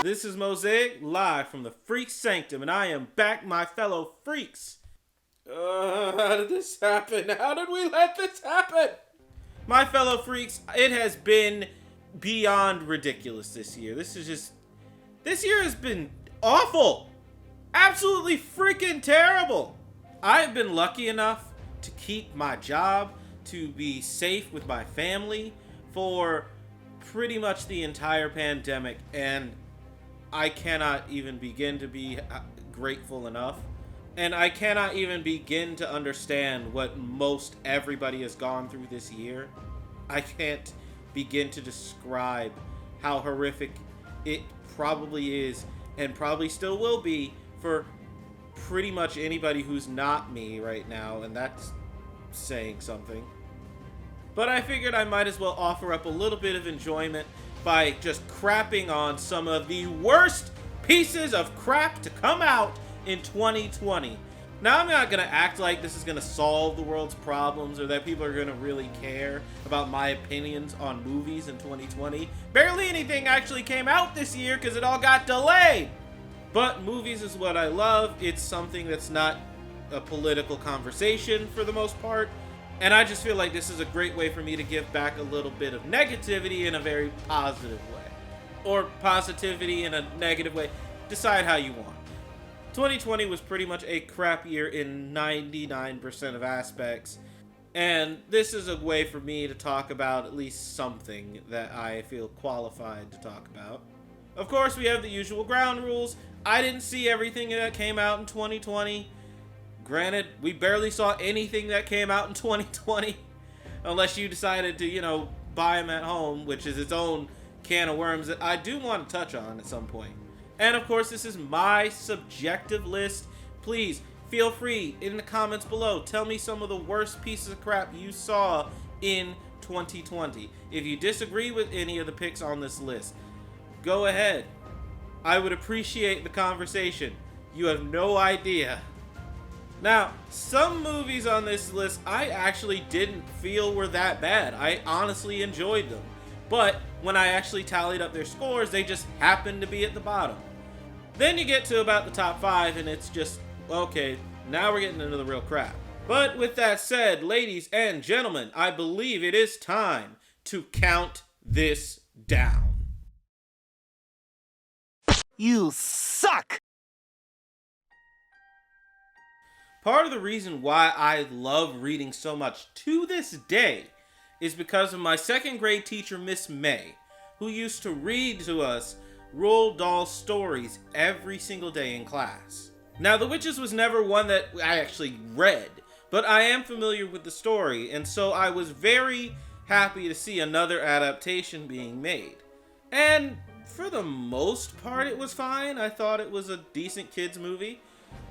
This is Mosaik, live from the Freak Sanctum, and I am back, my fellow freaks. How did this happen? How did we let this happen? My fellow freaks, it has been beyond ridiculous this year. This year has been awful. Absolutely freaking terrible. I've been lucky enough to keep my job, to be safe with my family for pretty much the entire pandemic, and I cannot even begin to be grateful enough. And I cannot even begin to understand what most everybody has gone through this year. I can't begin to describe how horrific it probably is, and probably still will be, for pretty much anybody who's not me right now, and that's saying something. But I figured I might as well offer up a little bit of enjoyment by just crapping on some of the worst pieces of crap to come out in 2020. Now, I'm not going to act like this is going to solve the world's problems or that people are going to really care about my opinions on movies in 2020. Barely anything actually came out this year because it all got delayed. But movies is what I love. It's something that's not a political conversation for the most part. And I just feel like this is a great way for me to give back a little bit of negativity in a very positive way. Or positivity in a negative way. Decide how you want. 2020 was pretty much a crap year in 99% of aspects. And this is a way for me to talk about at least something that I feel qualified to talk about. Of course, we have the usual ground rules. I didn't see everything that came out in 2020. Granted, we barely saw anything that came out in 2020, unless you decided to, buy them at home, which is its own can of worms that I do want to touch on at some point. And of course, this is my subjective list. Please feel free in the comments below. Tell me some of the worst pieces of crap you saw in 2020. If you disagree with any of the picks on this list, go ahead. I would appreciate the conversation. You have no idea. Now, some movies on this list I actually didn't feel were that bad. I honestly enjoyed them. But when I actually tallied up their scores, they just happened to be at the bottom. Then you get to about the top 5 and it's just, okay, now we're getting into the real crap. But with that said, ladies and gentlemen, I believe it is time to count this down. You suck! Part of the reason why I love reading so much to this day is because of my second grade teacher, Miss May, who used to read to us Roald Dahl stories every single day in class. Now, The Witches was never one that I actually read, but I am familiar with the story, and so I was very happy to see another adaptation being made. And for the most part, it was fine. I thought it was a decent kids movie.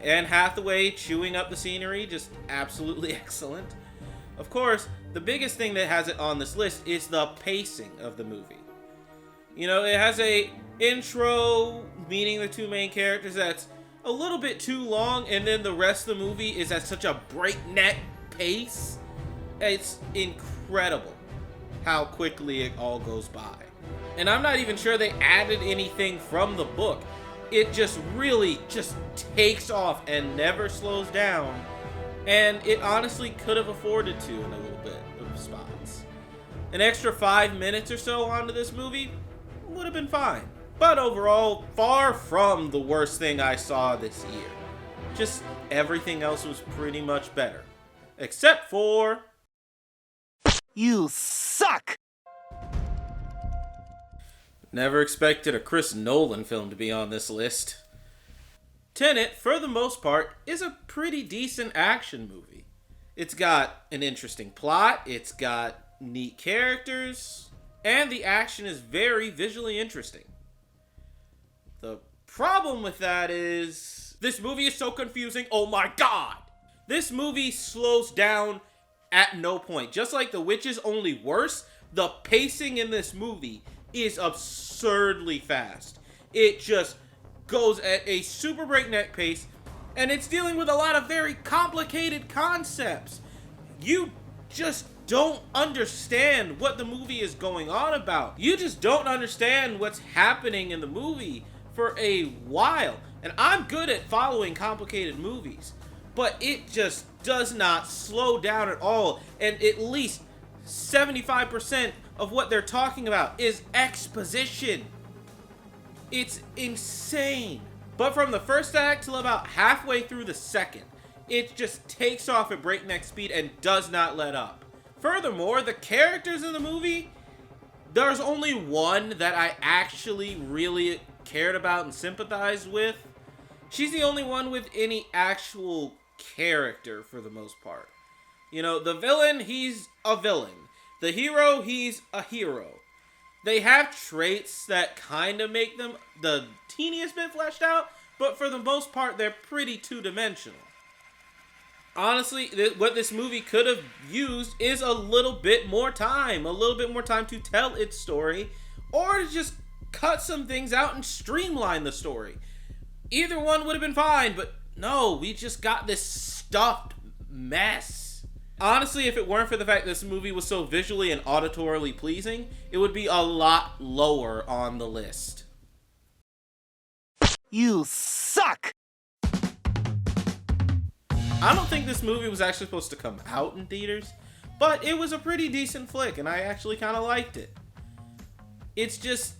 Anne Hathaway chewing up the scenery, just absolutely excellent. Of course, the biggest thing that has it on this list is the pacing of the movie. It has a intro meeting the two main characters that's a little bit too long, and then the rest of the movie is at such a breakneck pace. It's incredible how quickly it all goes by. And I'm not even sure they added anything from the book. It just really takes off and never slows down. And it honestly could have afforded to in a little bit of spots. An extra 5 minutes or so onto this movie would have been fine. But overall, far from the worst thing I saw this year. Just everything else was pretty much better. Except for... You suck! Never expected a Chris Nolan film to be on this list. Tenet, for the most part, is a pretty decent action movie. It's got an interesting plot, it's got neat characters, and the action is very visually interesting. The problem with that is, this movie is so confusing, oh my god! This movie slows down at no point. Just like The Witches, only worse, the pacing in this movie is absurdly fast. It just goes at a super breakneck pace, and it's dealing with a lot of very complicated concepts. You just don't understand what the movie is going on about. You just don't understand what's happening in the movie for a while. And I'm good at following complicated movies, but it just does not slow down at all. And at least 75% of what they're talking about is exposition. It's insane. But from the first act till about halfway through the second, it just takes off at breakneck speed and does not let up. Furthermore, the characters in the movie, there's only one that I actually really cared about and sympathized with. She's the only one with any actual character for the most part. You know, the villain, he's a villain. The hero, he's a hero. They have traits that kind of make them the teeniest bit fleshed out, but for the most part, they're pretty two-dimensional. Honestly, what this movie could have used is a little bit more time to tell its story, or to just cut some things out and streamline the story. Either one would have been fine, but no, we just got this stuffed mess. Honestly, if it weren't for the fact this movie was so visually and auditorily pleasing, it would be a lot lower on the list. You suck! I don't think this movie was actually supposed to come out in theaters, but it was a pretty decent flick, and I actually kind of liked it. It's just,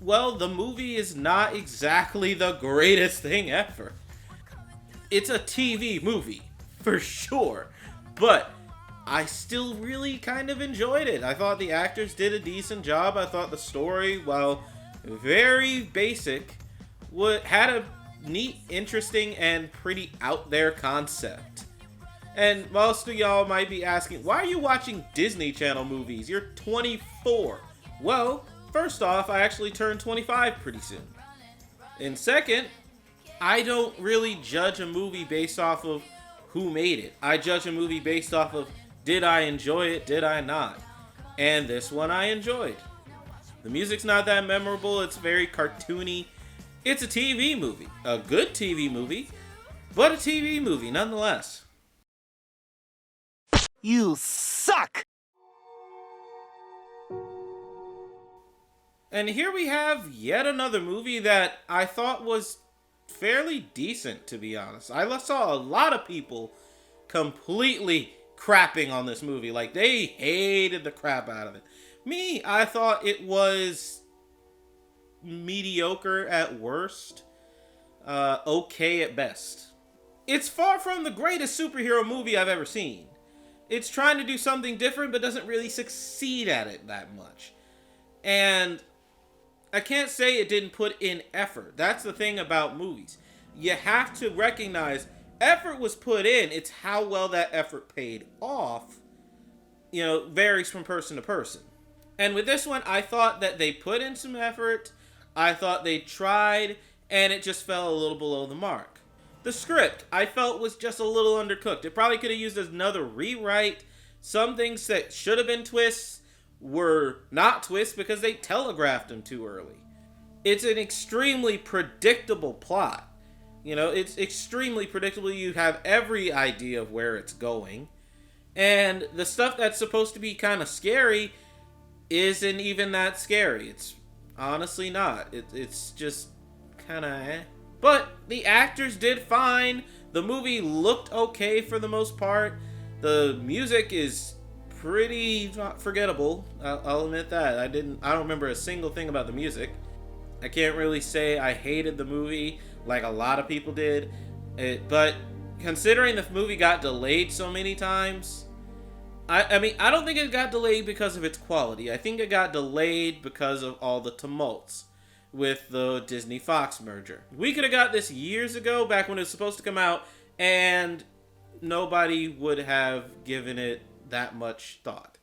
well, the movie is not exactly the greatest thing ever. It's a TV movie, for sure, but I still really kind of enjoyed it. I thought the actors did a decent job. I thought the story, while very basic, had a neat, interesting, and pretty out there concept. And most of y'all might be asking, why are you watching Disney Channel movies? You're 24. Well, first off, I actually turned 25 pretty soon. And second, I don't really judge a movie based off of who made it. I judge a movie based off of, did I enjoy it, did I not? And this one I enjoyed. The music's not that memorable, it's very cartoony. It's a TV movie. A good TV movie, but a TV movie nonetheless. You suck! And here we have yet another movie that I thought was fairly decent, to be honest. I saw a lot of people completely crapping on this movie. Like, they hated the crap out of it. Me, I thought it was mediocre at worst, okay at best. It's far from the greatest superhero movie I've ever seen. It's trying to do something different, but doesn't really succeed at it that much. And I can't say it didn't put in effort. That's the thing about movies. You have to recognize effort was put in. It's how well that effort paid off, varies from person to person. And with this one, I thought that they put in some effort. I thought they tried, and it just fell a little below the mark. The script, I felt, was just a little undercooked. It probably could have used another rewrite. Some things that should have been twists were not twists because they telegraphed them too early. It's an extremely predictable plot. It's extremely predictable. You have every idea of where it's going. And the stuff that's supposed to be kind of scary isn't even that scary. It's honestly not. It's just kind of eh. But the actors did fine. The movie looked okay for the most part. The music is pretty forgettable. I'll admit that. I don't remember a single thing about the music. I can't really say I hated the movie like a lot of people did. But considering the movie got delayed so many times, I mean, I don't think it got delayed because of its quality. I think it got delayed because of all the tumults with the Disney-Fox merger. We could have got this years ago, back when it was supposed to come out, and nobody would have given it that much thought.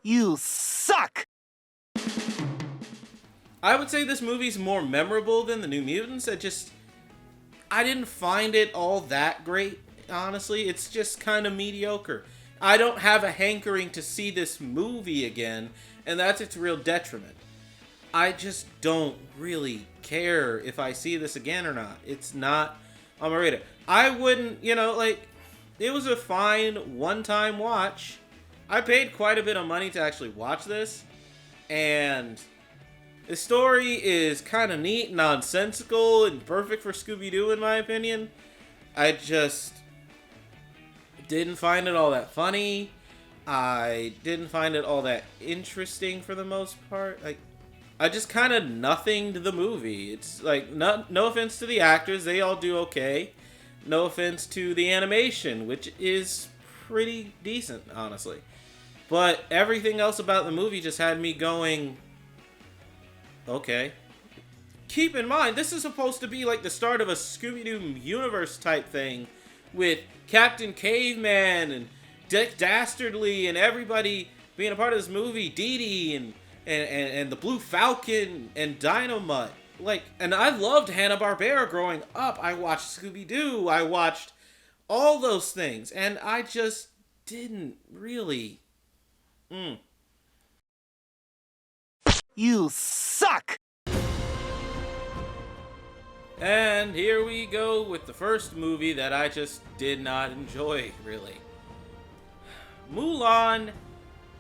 You suck! I would say this movie's more memorable than The New Mutants. I didn't find it all that great, honestly. It's just kind of mediocre. I don't have a hankering to see this movie again, and that's its real detriment. I just don't really care if I see this again or not. It's not on my radar. I wouldn't, it was a fine one-time watch. I paid quite a bit of money to actually watch this, and The story is kind of neat, nonsensical, and perfect for Scooby-Doo in my opinion. I just didn't find it all that funny. I didn't find it all that interesting for the most part. Like, I just kind of nothinged the movie. It's like, no offense to the actors, they all do okay. No offense to the animation, which is pretty decent, honestly. But everything else about the movie just had me going, okay. Keep in mind, this is supposed to be like the start of a Scooby-Doo universe type thing with Captain Caveman and Dick Dastardly and everybody being a part of this movie, Dee Dee and the Blue Falcon and Dynamite. Like, and I loved Hanna-Barbera growing up. I watched Scooby-Doo. I watched all those things. And I just didn't really... You suck! And here we go with the first movie that I just did not enjoy, really. Mulan.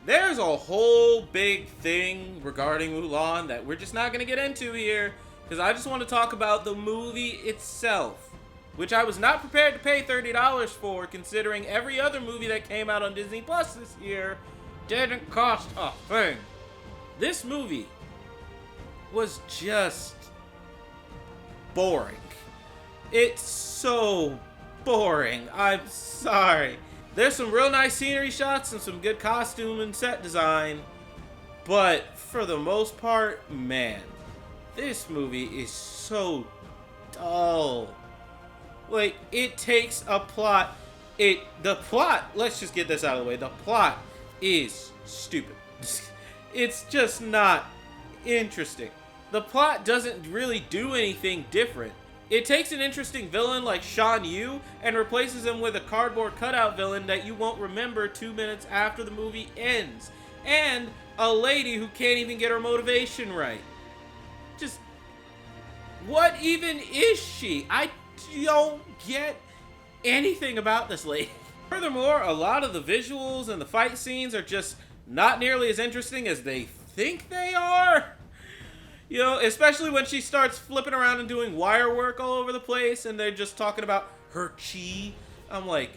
There's a whole big thing regarding Mulan that we're just not going to get into here, because I just want to talk about the movie itself, which I was not prepared to pay $30 for, considering every other movie that came out on Disney Plus this year didn't cost a thing. This movie was just boring. It's so boring. I'm sorry. There's some real nice scenery shots and some good costume and set design, but for the most part, man, this movie is so dull. Like, it takes a plot. The plot, let's just get this out of the way. The plot is stupid. It's just not interesting. The plot doesn't really do anything different. It takes an interesting villain like Shan Yu and replaces him with a cardboard cutout villain that you won't remember 2 minutes after the movie ends. And a lady who can't even get her motivation right. Just, what even is she? I don't get anything about this lady. Furthermore, a lot of the visuals and the fight scenes are just not nearly as interesting as they think they are. You know, especially when she starts flipping around and doing wire work all over the place and they're just talking about her chi. I'm like,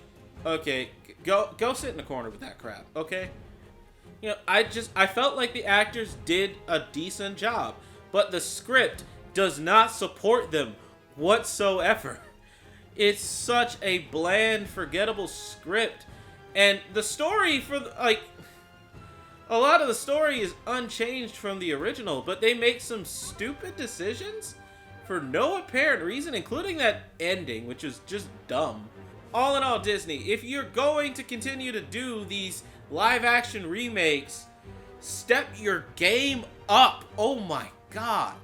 okay, go sit in the corner with that crap, okay? You know, I felt like the actors did a decent job, but the script does not support them whatsoever. It's such a bland, forgettable script. And the story a lot of the story is unchanged from the original, but they make some stupid decisions for no apparent reason, including that ending, which is just dumb. All in all, Disney, if you're going to continue to do these live-action remakes, step your game up. Oh my god.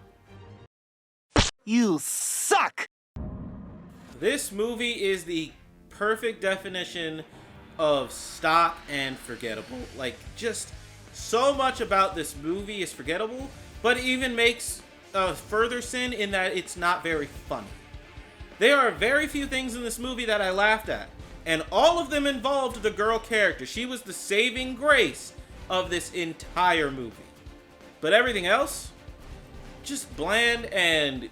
You suck! This movie is the perfect definition of stock and forgettable. Like, just so much about this movie is forgettable, but it even makes a further sin in that it's not very funny. There are very few things in this movie that I laughed at, and all of them involved the girl character. She was the saving grace of this entire movie. But everything else, just bland, and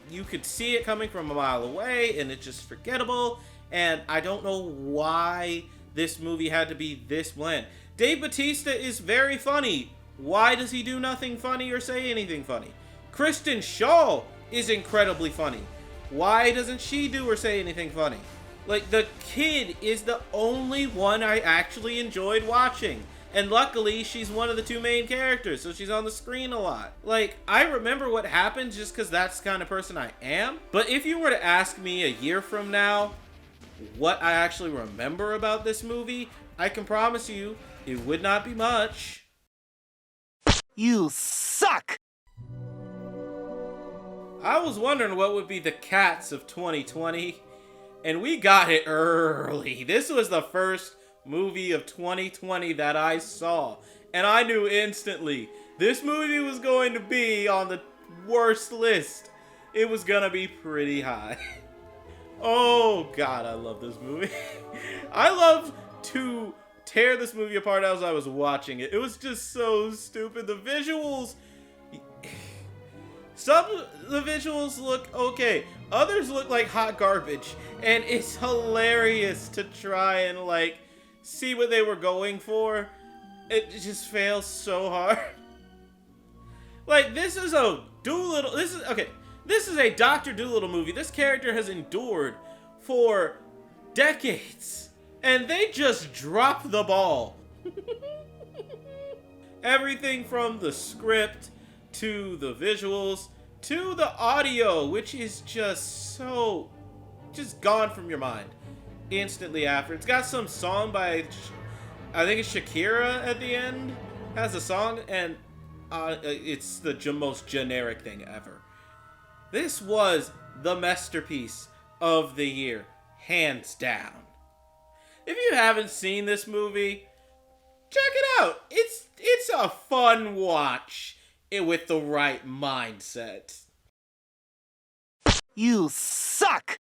you could see it coming from a mile away, and it's just forgettable, and I don't know why this movie had to be this bland. Dave Bautista is very funny. Why does he do nothing funny or say anything funny? Kristen Shaw is incredibly funny. Why doesn't she do or say anything funny? Like, the kid is the only one I actually enjoyed watching. And luckily, she's one of the two main characters, so she's on the screen a lot. Like, I remember what happened just because that's the kind of person I am. But if you were to ask me a year from now what I actually remember about this movie, I can promise you it would not be much. You suck! I was wondering what would be the cats of 2020, and we got it early. This was the first movie of 2020 that I saw, and I knew instantly this movie was going to be on the worst list. It was gonna be pretty high. Oh god, I love this movie. I love to tear this movie apart as I was watching it. It was just so stupid. The visuals, Some of the visuals look okay. Others look like hot garbage. And it's hilarious to try and, like, see what they were going for. It just fails so hard. Like, this is a Doolittle. This is a Dr. Doolittle movie. This character has endured for decades. And they just drop the ball. Everything from the script to the visuals to the audio, which is just gone from your mind instantly after. It's got some song by, I think it's Shakira at the end, has a song, and it's the most generic thing ever. This was the masterpiece of the year, hands down. If you haven't seen this movie, check it out. It's a fun watch with the right mindset. You suck!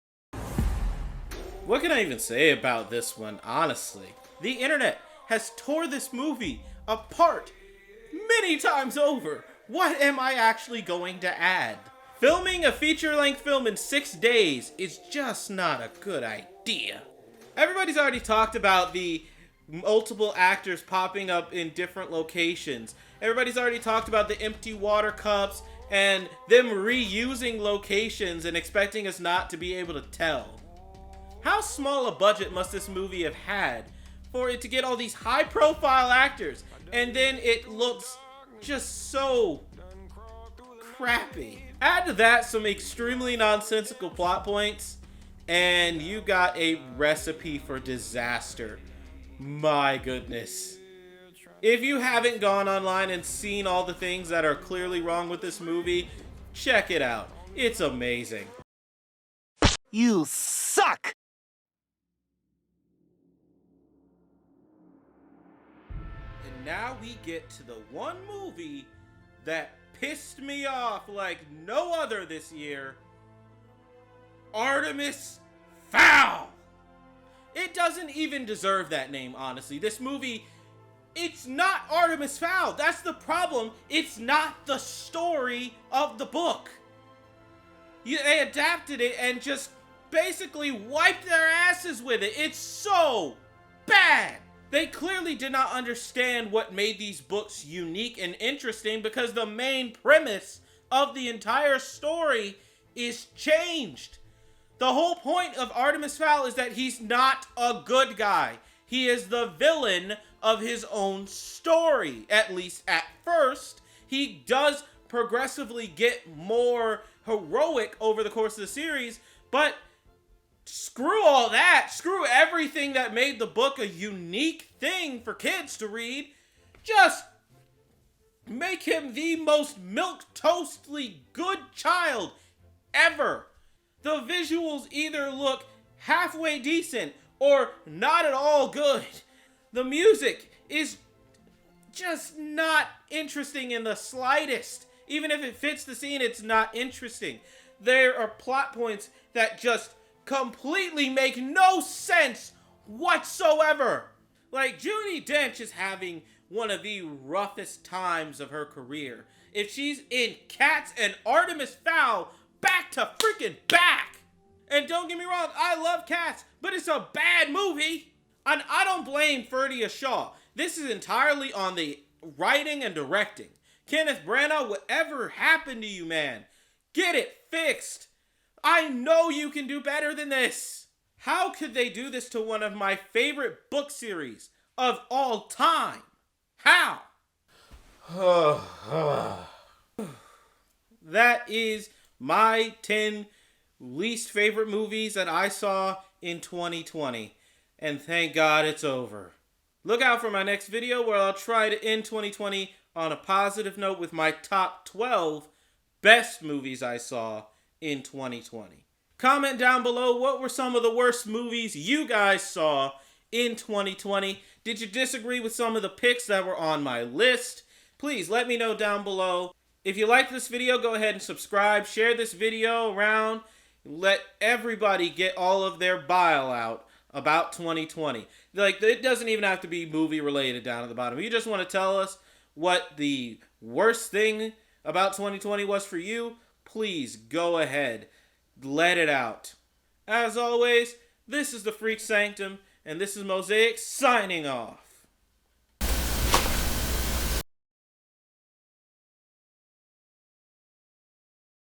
What can I even say about this one, honestly? The internet has tore this movie apart many times over. What am I actually going to add? Filming a feature-length film in 6 days is just not a good idea. Everybody's already talked about the multiple actors popping up in different locations. Everybody's already talked about the empty water cups and them reusing locations and expecting us not to be able to tell. How small a budget must this movie have had for it to get all these high-profile actors, and then it looks just so crappy? Add to that some extremely nonsensical plot points, and you got a recipe for disaster. My goodness. If you haven't gone online and seen all the things that are clearly wrong with this movie, check it out. It's amazing. You suck! And now we get to the one movie that pissed me off like no other this year. Artemis Fowl! It doesn't even deserve that name, honestly. This movie, it's not Artemis Fowl. That's the problem. It's not the story of the book. They adapted it and just basically wiped their asses with it. It's so bad. They clearly did not understand what made these books unique and interesting, because the main premise of the entire story is changed. The whole point of Artemis Fowl is that he's not a good guy. He is the villain of his own story, at least at first. He does progressively get more heroic over the course of the series, but screw all that. Screw everything that made the book a unique thing for kids to read. Just make him the most milquetoastly good child ever. The visuals either look halfway decent or not at all good. The music is just not interesting in the slightest. Even if it fits the scene, it's not interesting. There are plot points that just completely make no sense whatsoever. Like, Judi Dench is having one of the roughest times of her career. If she's in Cats and Artemis Fowl, back to freaking back. And don't get me wrong, I love Cats, but it's a bad movie. And I don't blame Ferdia Shaw. This is entirely on the writing and directing. Kenneth Branagh, whatever happened to you, man? Get it fixed. I know you can do better than this. How could they do this to one of my favorite book series of all time? How? That is my 10 least favorite movies that I saw in 2020. And thank God it's over. Look out for my next video where I'll try to end 2020 on a positive note with my top 12 best movies I saw in 2020. Comment down below, what were some of the worst movies you guys saw in 2020? Did you disagree with some of the picks that were on my list? Please let me know down below. If you liked this video, go ahead and subscribe. Share this video around. Let everybody get all of their bile out about 2020. Like, it doesn't even have to be movie related down at the bottom. If you just want to tell us what the worst thing about 2020 was for you, please go ahead. Let it out. As always, this is the Freak Sanctum, and this is Mosaik signing off.